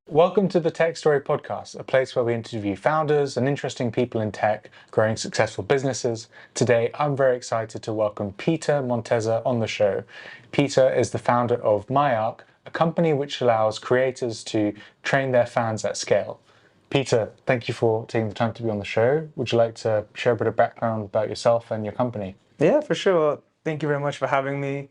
Welcome to the Tech Story Podcast, a place where we interview founders and interesting people in tech growing successful businesses. Today, I'm very excited to welcome Peter Monteza on the show. Peter is the founder of MyARC, a company which allows creators to train their fans at scale. Peter, thank you for taking the time to be on the show. Would you like to share a bit of background about yourself and your company? Yeah, for sure. Well, thank you very much for having me.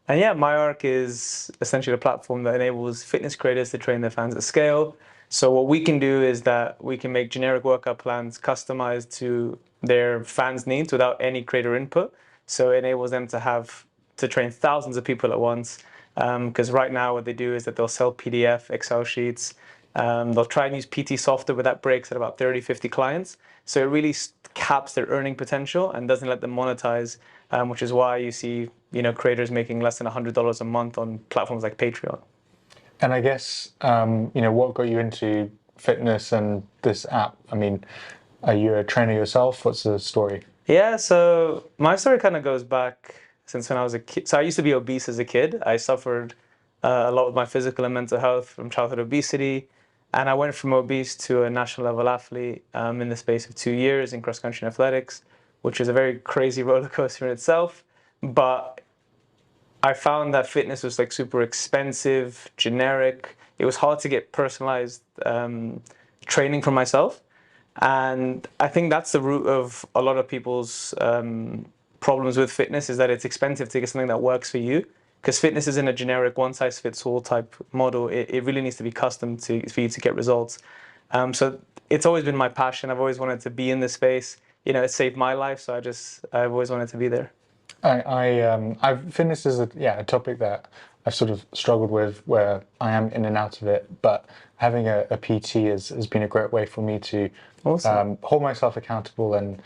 And yeah, MyARC is essentially a platform that enables fitness creators to train their fans at scale. So what we can do is that we can make generic workout plans customized to their fans' needs without any creator input. So it enables them to train thousands of people at once. Because right now what they do is that they'll sell PDF, Excel sheets. They'll try and use PT software, but that breaks at about 30, 50 clients. So it really caps their earning potential and doesn't let them monetize, which is why you see creators making less than $100 a month on platforms like Patreon. And I guess, what got you into fitness and this app? I mean, are you a trainer yourself? What's the story? Yeah, so my story kind of goes back since when I was a kid. So I used to be obese as a kid. I suffered a lot with my physical and mental health from childhood obesity. And I went from obese to a national level athlete in the space of 2 years in cross country and athletics, which is a very crazy roller coaster in itself. But I found that fitness was like super expensive, generic. It was hard to get personalized training for myself. And I think that's the root of a lot of people's problems with fitness, is that it's expensive to get something that works for you. Because fitness isn't a generic one-size-fits-all type model. It really needs to be custom for you to get results. So it's always been my passion. I've always wanted to be in this space. It saved my life, so I've always wanted to be there. Fitness is a topic that I've sort of struggled with, where I am in and out of it. But having a PT has been a great way for me to Awesome. hold myself accountable and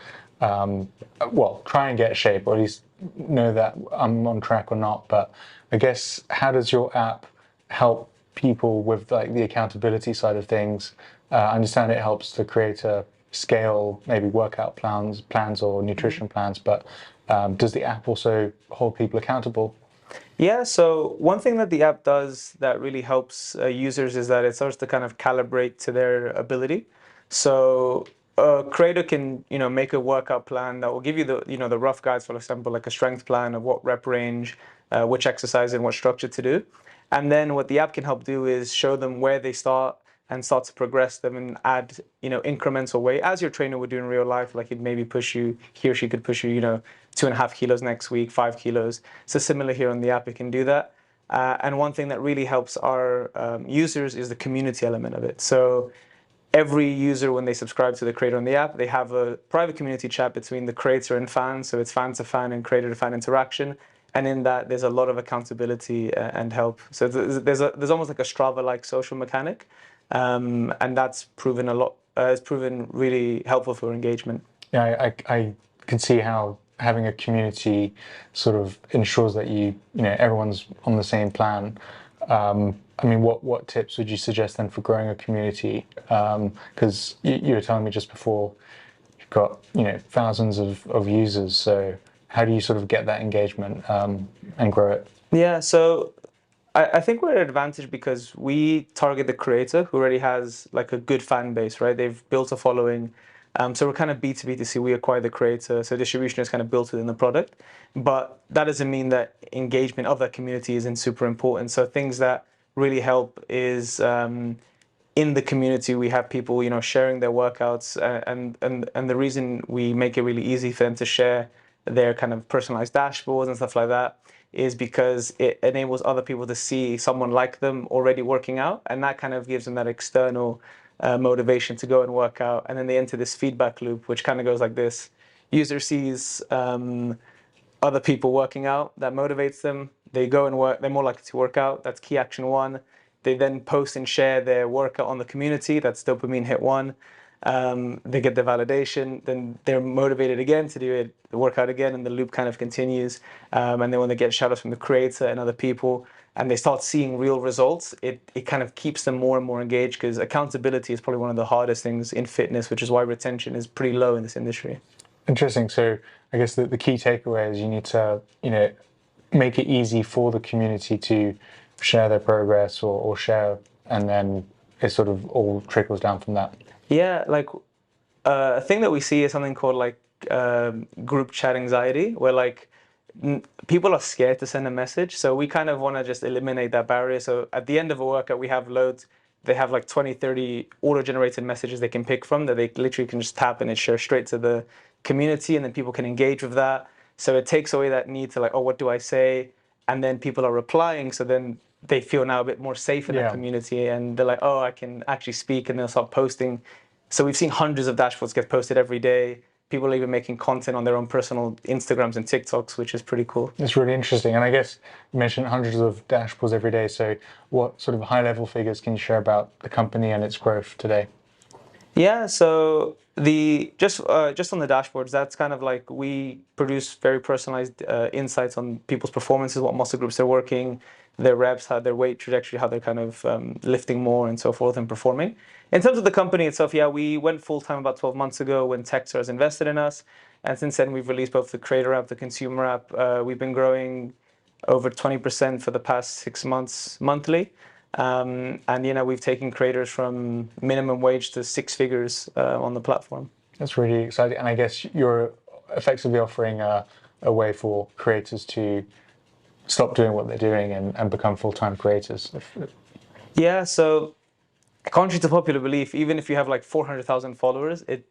try and get shape, or at least know that I'm on track or not. But I guess, how does your app help people with like the accountability side of things? I understand it helps the creator scale maybe workout plans or nutrition plans, but does the app also hold people accountable? Yeah, so one thing that the app does that really helps users is that it starts to kind of calibrate to their ability. So a creator can, make a workout plan that will give you the rough guides, for example, like a strength plan of what rep range, which exercise and what structure to do. And then what the app can help do is show them where they start and start to progress them and add, incremental weight as your trainer would do in real life. Like he or she could push you, 2.5 kilos next week, 5 kilos. So similar here on the app, it can do that. And one thing that really helps our users is the community element of it. So every user, when they subscribe to the creator on the app, they have a private community chat between the creator and fans. So it's fan to fan and creator to fan interaction. And in that, there's a lot of accountability and help. So there's almost like a Strava-like social mechanic, and that's proven a lot. It's proven really helpful for engagement. Yeah, I can see how having a community sort of ensures that everyone's on the same plan. I mean, what tips would you suggest then for growing a community? Because you were telling me just before, you've got thousands of users. So how do you sort of get that engagement and grow it? Yeah, so I think we're at an advantage because we target the creator who already has like a good fan base, right? They've built a following. So we're kind of B2B to C. We acquire the creator. So distribution is kind of built within the product. But that doesn't mean that engagement of that community isn't super important. So things that really help is in the community, we have people, sharing their workouts. And the reason we make it really easy for them to share their kind of personalized dashboards and stuff like that is because it enables other people to see someone like them already working out, and that kind of gives them that external motivation to go and work out. And then they enter this feedback loop, which kind of goes like this: user sees other people working out, that motivates them. They go and work. They're more likely to work out. That's key action one. They then post and share their workout on the community. That's dopamine hit one. They get the validation, then they're motivated again to do it, the workout again, and the loop kind of continues. And then when they get shout outs from the creator and other people, and they start seeing real results, it kind of keeps them more and more engaged, because accountability is probably one of the hardest things in fitness, which is why retention is pretty low in this industry. Interesting. So I guess the key takeaway is you need to, make it easy for the community to share their progress or share, and then it sort of all trickles down from that. Yeah, like a thing that we see is something called like group chat anxiety, where like people are scared to send a message. So we kind of want to just eliminate that barrier. So at the end of a workout, we have loads. They have like 20, 30 auto-generated messages they can pick from that they literally can just tap and it shares straight to the community, and then people can engage with that. So it takes away that need to like, oh, what do I say? And then people are replying. So then they feel now a bit more safe in that community, and they're like, oh, I can actually speak, and they'll start posting. So we've seen hundreds of dashboards get posted every day. People are even making content on their own personal Instagrams and TikToks, which is pretty cool. It's really interesting. And I guess you mentioned hundreds of dashboards every day. So what sort of high level figures can you share about the company and its growth today? Yeah, so the just on the dashboards, that's kind of like we produce very personalized insights on people's performances, what muscle groups they're working, their reps, how their weight trajectory, how they're kind of lifting more and so forth and performing. In terms of the company itself, yeah, we went full time about 12 months ago when Techstars invested in us, and since then we've released both the creator app, the consumer app. We've been growing over 20% for the past 6 months monthly. And we've taken creators from minimum wage to 6 figures on the platform. That's really exciting. And I guess you're effectively offering a way for creators to stop doing what they're doing and become full-time creators. Yeah, so contrary to popular belief, even if you have like 400,000 followers, it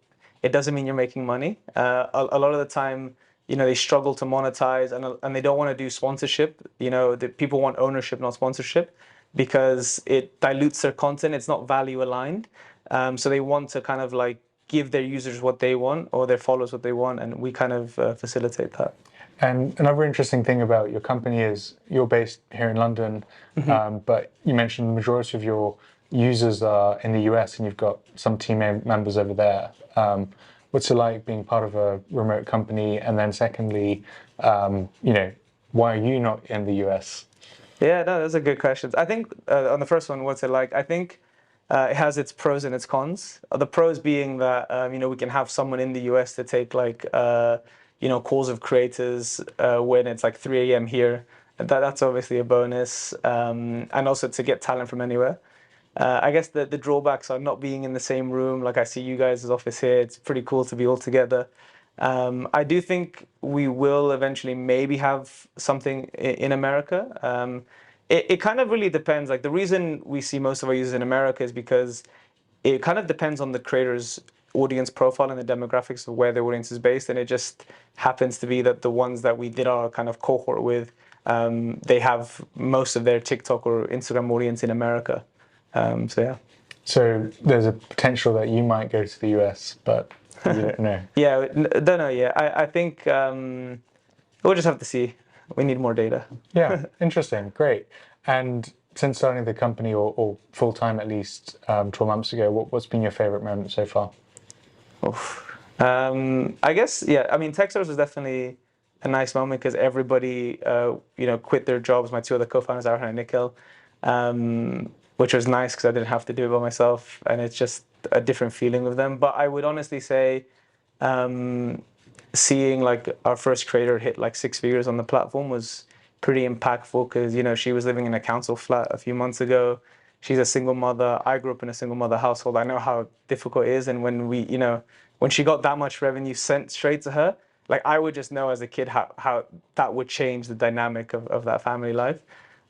doesn't mean you're making money. A lot of the time, they struggle to monetize, and they don't want to do sponsorship. The people want ownership, not sponsorship, because it dilutes their content. It's not value aligned. So they want to kind of like give their users what they want or their followers what they want, and we kind of facilitate that. And another interesting thing about your company is you're based here in London, but you mentioned the majority of your users are in the US, and you've got some team members over there. What's it like being part of a remote company? And then secondly, why are you not in the US? Yeah, no, that's a good question. I think on the first one, what's it like? I think it has its pros and its cons. The pros being that we can have someone in the US to take like calls of creators when it's like 3 a.m. here. That's obviously a bonus, and also to get talent from anywhere. I guess the drawbacks are not being in the same room. Like I see you guys' office here. It's pretty cool to be all together. I do think we will eventually maybe have something in America. It kind of really depends. Like the reason we see most of our users in America is because it kind of depends on the creator's audience profile and the demographics of where their audience is based. And it just happens to be that the ones that we did our kind of cohort with, they have most of their TikTok or Instagram audience in America. So yeah. So there's a potential that you might go to the US, but you don't know. Yeah, don't know yet. I think we'll just have to see. We need more data. Yeah, interesting, great. And since starting the company, or full time at least, 12 months ago, what's been your favorite moment so far? I guess, yeah. I mean, Techstars was definitely a nice moment because everybody, quit their jobs. My two other co-founders, Arhan and Nikhil, which was nice because I didn't have to do it by myself, and it's just a different feeling with them. But I would honestly say, seeing like our first creator hit like 6 figures on the platform was pretty impactful because she was living in a council flat a few months ago. She's a single mother. I grew up in a single mother household. I know how difficult it is, and when she got that much revenue sent straight to her, like I would just know as a kid how that would change the dynamic of that family life.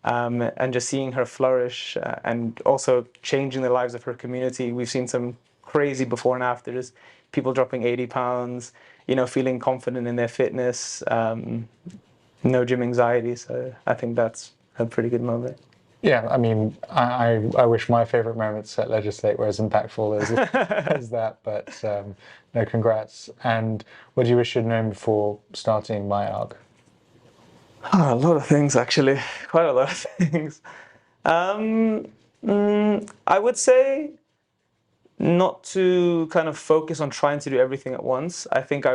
And just seeing her flourish and also changing the lives of her community. We've seen some crazy before and afters, people dropping 80 pounds, feeling confident in their fitness, no gym anxiety. So I think that's a pretty good moment. Yeah, I mean, I wish my favorite moments at Legislate were as impactful as that, but no, congrats. And what do you wish you'd known before starting MyARC? Oh, a lot of things, actually. Quite a lot of things. I would say not to kind of focus on trying to do everything at once. I think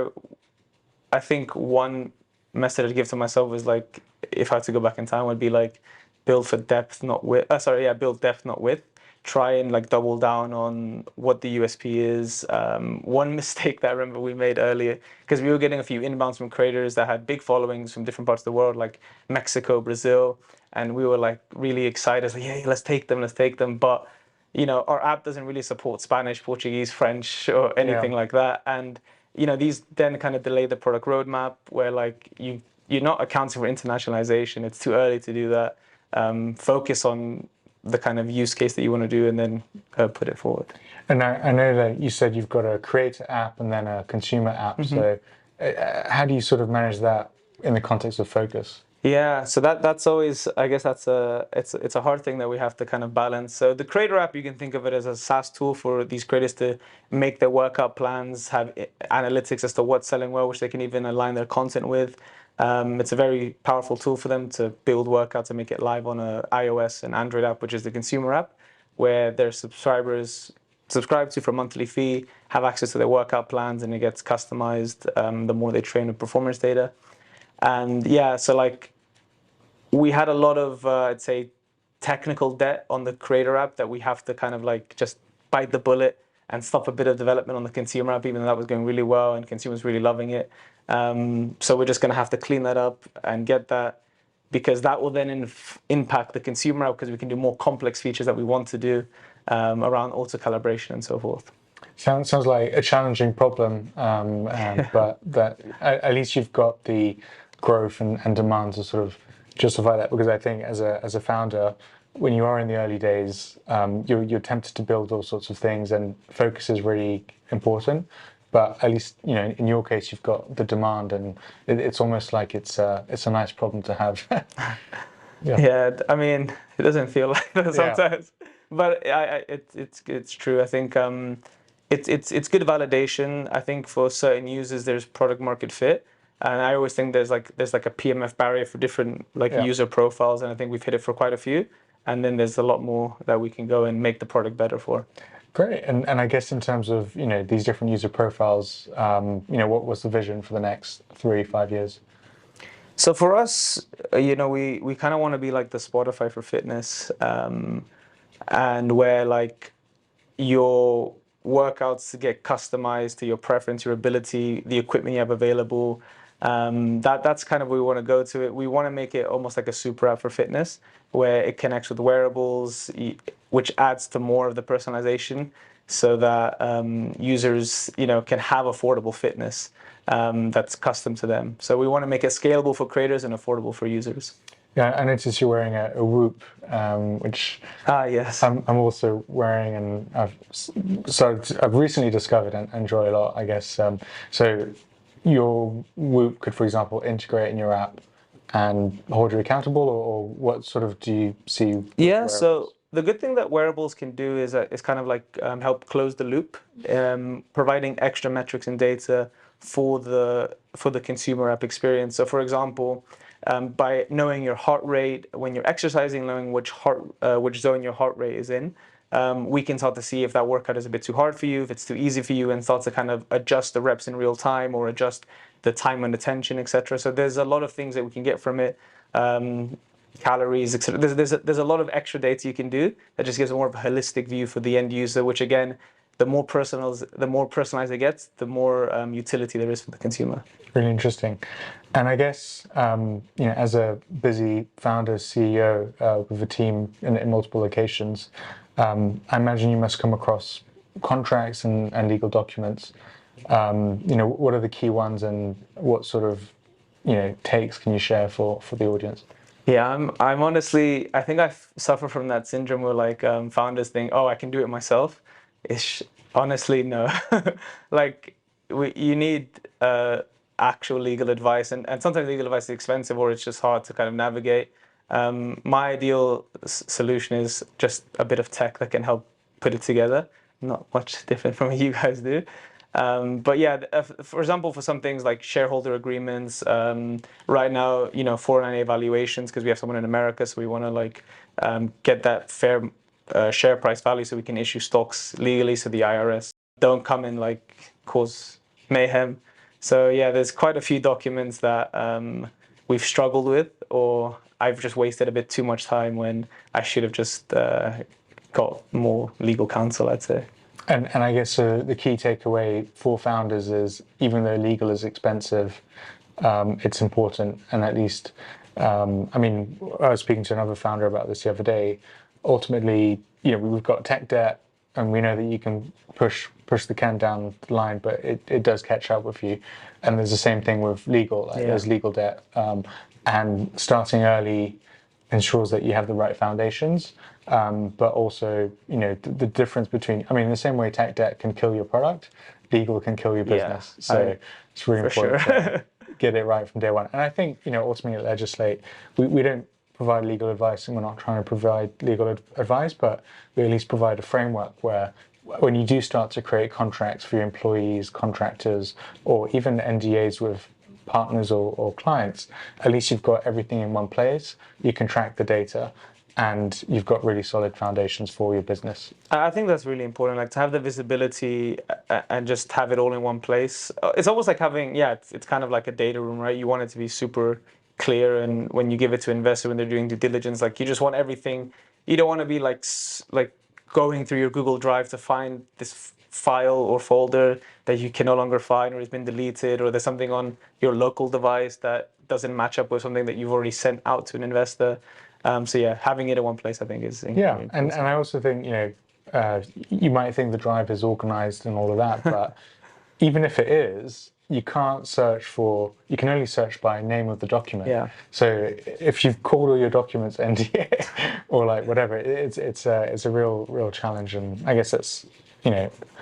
one message I'd give to myself is like, if I had to go back in time, would be like, build for depth, not width. Build depth, not width. Try and like double down on what the USP is. One mistake that I remember we made earlier, because we were getting a few inbounds from creators that had big followings from different parts of the world, like Mexico, Brazil, and we were like really excited, like, yeah, let's take them. But our app doesn't really support Spanish, Portuguese, French, or anything Yeah. like that. And these then kind of delay the product roadmap, where like you're not accounting for internationalization. It's too early to do that. Focus on the kind of use case that you want to do, and then put it forward. And I know that you said you've got a creator app and then a consumer app. So how do you sort of manage that in the context of focus? Yeah, so that's always, I guess that's it's a hard thing that we have to kind of balance. So the creator app, you can think of it as a SaaS tool for these creators to make their workout plans, have analytics as to what's selling well, which they can even align their content with. It's a very powerful tool for them to build workouts and make it live on a iOS and Android app, which is the consumer app, where their subscribers subscribe to for a monthly fee, have access to their workout plans, and it gets customized the more they train with performance data. And yeah, so like we had a lot of, I'd say, technical debt on the creator app that we have to kind of like just bite the bullet and stop a bit of development on the consumer app, even though that was going really well and consumers really loving it. So we're just going to have to clean that up and get that, because that will then impact the consumer app, because we can do more complex features that we want to do around auto calibration and so forth. Sounds like a challenging problem, but that at least you've got the growth and demand to sort of justify that. Because I think as a founder, when you are in the early days, you're tempted to build all sorts of things, and focus is really important. But at least in your case, you've got the demand, and it's almost like it's a nice problem to have. Yeah, I mean, it doesn't feel like that sometimes, but it's true. I think it's good validation. I think for certain users, there's product market fit, and I always think there's like a PMF barrier for different user profiles, and I think we've hit it for quite a few. And then there's a lot more that we can go and make the product better for. Great. And I guess in terms of these different user profiles, what was the vision for the next 3-5 years? So for us, we kind of want to be like the Spotify for fitness, and where like your workouts get customized to your preference, your ability, the equipment you have available. That's kind of where we want to go to it. We want to make it almost like a super app for fitness, where it connects with wearables, which adds to more of the personalization, so that users can have affordable fitness that's custom to them. So we want to make it scalable for creators and affordable for users. Yeah, I noticed you're wearing a Whoop, which yes, I'm also wearing, and I've recently discovered and enjoy a lot, I guess. So your Whoop could, for example, integrate in your app and hold you accountable, or what sort of do you see? Yeah, so the good thing that wearables can do is kind of like help close the loop, providing extra metrics and data for the consumer app experience. So for example, by knowing your heart rate when you're exercising, knowing which zone your heart rate is in, we can start to see if that workout is a bit too hard for you, if it's too easy for you, and start to kind of adjust the reps in real time, or adjust the time and attention, etc. So there's a lot of things that we can get from it, calories, etc. There's a lot of extra data you can do that just gives a more of a holistic view for the end user, which again, the more personalized it gets, the more utility there is for the consumer. Really interesting. And I guess, as a busy founder, CEO with a team in multiple locations, I imagine you must come across contracts and legal documents. What are the key ones, and what sort of takes can you share for the audience? Yeah, I'm honestly, I think I suffer from that syndrome where like founders think, oh, I can do it myself. Honestly, no. Like you need actual legal advice, and sometimes legal advice is expensive, or it's just hard to kind of navigate. My ideal solution is just a bit of tech that can help put it together. Not much different from what you guys do. But yeah, for example, for some things like shareholder agreements, right now, 498 evaluations, because we have someone in America, so we want to get that fair share price value, so we can issue stocks legally, so the IRS don't come and cause mayhem. So yeah, there's quite a few documents that we've struggled with, or I've just wasted a bit too much time when I should have just got more legal counsel, I'd say. And I guess the key takeaway for founders is, even though legal is expensive, it's important. And at least, I was speaking to another founder about this the other day, ultimately, we've got tech debt, and we know that you can push the can down the line, but it does catch up with you. And there's the same thing with legal. Like there's legal debt, and starting early ensures that you have the right foundations. But also, the difference between, I mean, in the same way tech debt can kill your product, legal can kill your business. So it's really important to get it right from day one. And I think, ultimately at Legislate, we don't provide legal advice, and we're not trying to provide legal advice, but we at least provide a framework where when you do start to create contracts for your employees, contractors, or even NDAs with partners or clients, at least you've got everything in one place. You can track the data, and you've got really solid foundations for your business. I think that's really important, like to have the visibility and just have it all in one place. It's almost like having, it's kind of like a data room, right? You want it to be super clear, and when you give it to investor, when they're doing due diligence, like you just want everything. You don't want to be like going through your Google Drive to find this file or folder that you can no longer find, or has been deleted, or there's something on your local device that doesn't match up with something that you've already sent out to an investor. So having it in one place, I think, is important. And I also think, you might think the drive is organized and all of that, but even if it is, you can only search by name of the document. Yeah. So if you've called all your documents NDA or like whatever, it's a real challenge. And I guess that's,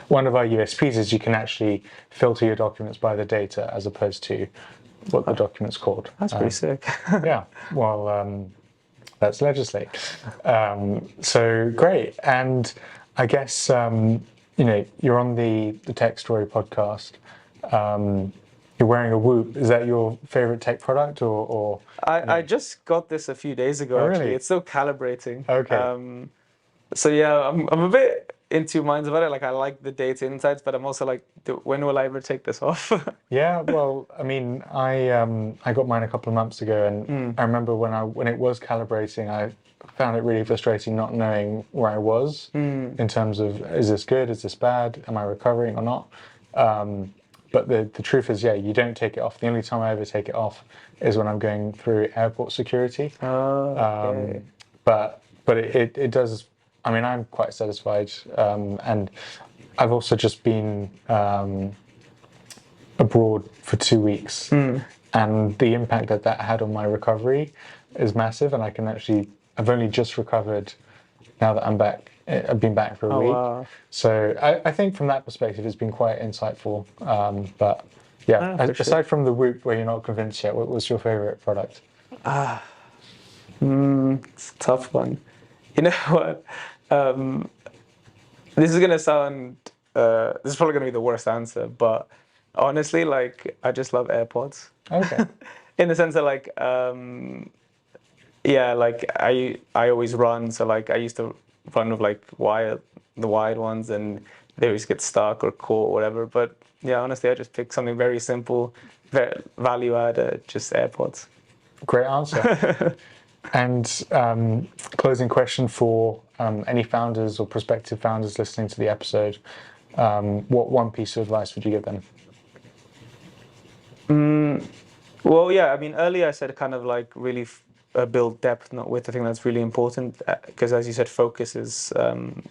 one of our USPs is you can actually filter your documents by the data as opposed to what the document's called. That's pretty sick. Yeah. Well, that's Legislate. So great. And I guess, you're on the Tech Story podcast. You're wearing a Whoop. Is that your favorite tech product, or? I just got this a few days ago. Oh, actually, really? It's still calibrating. Okay. So I'm a bit in two minds about it. Like I like the data insights, but I'm also like, when will I ever take this off? Yeah. Well, I mean, I got mine a couple of months ago, and I remember when it was calibrating, I found it really frustrating not knowing where I was in terms of, is this good? Is this bad? Am I recovering or not? But the truth is, you don't take it off. The only time I ever take it off is when I'm going through airport security. Okay. But it does. I mean, I'm quite satisfied, and I've also just been abroad for 2 weeks, and the impact that had on my recovery is massive. And I've only just recovered now that I'm back. I've been back for a week. Wow. So I think from that perspective, it's been quite insightful. But aside from the Whoop, where you're not convinced yet, what was your favorite product? It's a tough one. You know what? This is gonna sound. This is probably gonna be the worst answer, but honestly, like I just love AirPods. Okay. In the sense that, like, like I always run, so like I used to run with like the wired ones, and they always get stuck or caught or whatever. But yeah, honestly, I just picked something very simple, very value add, just AirPods. Great answer. And closing question for any founders or prospective founders listening to the episode: what one piece of advice would you give them? Well, I mean, earlier I said kind of like really build depth, not width. I think that's really important because, as you said, focus is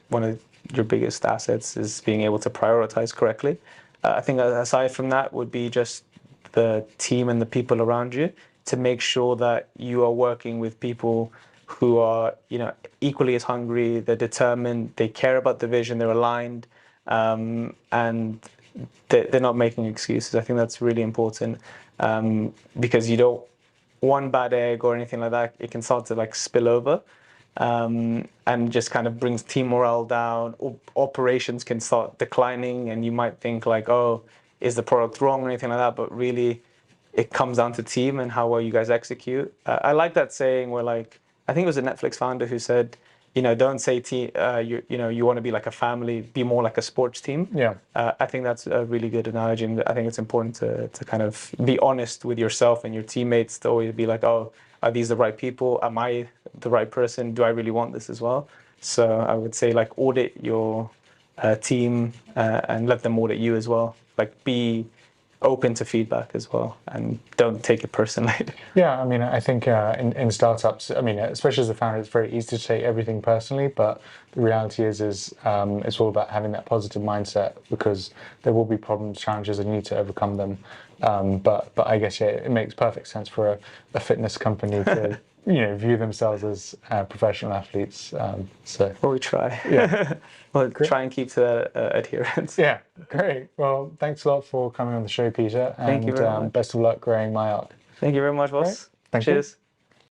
one of your biggest assets, is being able to prioritize correctly. I think aside from that would be just the team and the people around you, to make sure that you are working with people who are, equally as hungry, they're determined, they care about the vision, they're aligned, and they're not making excuses. I think that's really important, because you don't, one bad egg or anything like that, it can start to like spill over, and just kind of brings team morale down. Operations can start declining, and you might think like, oh, is the product wrong or anything like that? But really, it comes down to team and how well you guys execute. I like that saying where, like, I think it was a Netflix founder who said, don't say team, you want to be like a family, be more like a sports team. Yeah. I think that's a really good analogy, and I think it's important to kind of be honest with yourself and your teammates, to always be like, oh, are these the right people? Am I the right person? Do I really want this as well? So I would say, like, audit your team and let them audit you as well. Like, be open to feedback as well, and don't take it personally. Yeah, I mean, I think in startups, I mean, especially as a founder, it's very easy to take everything personally. But the reality is it's all about having that positive mindset, because there will be problems, challenges, and you need to overcome them. But I guess yeah, it makes perfect sense for a fitness company to view themselves as professional athletes. So Or we try. yeah, We'll great. try and keep to that adherence. Yeah, great. Well, thanks a lot for coming on the show, Peter, Thank you and very much. best of luck growing MyARC. Thank you very much, Great. boss. Thank you. Cheers.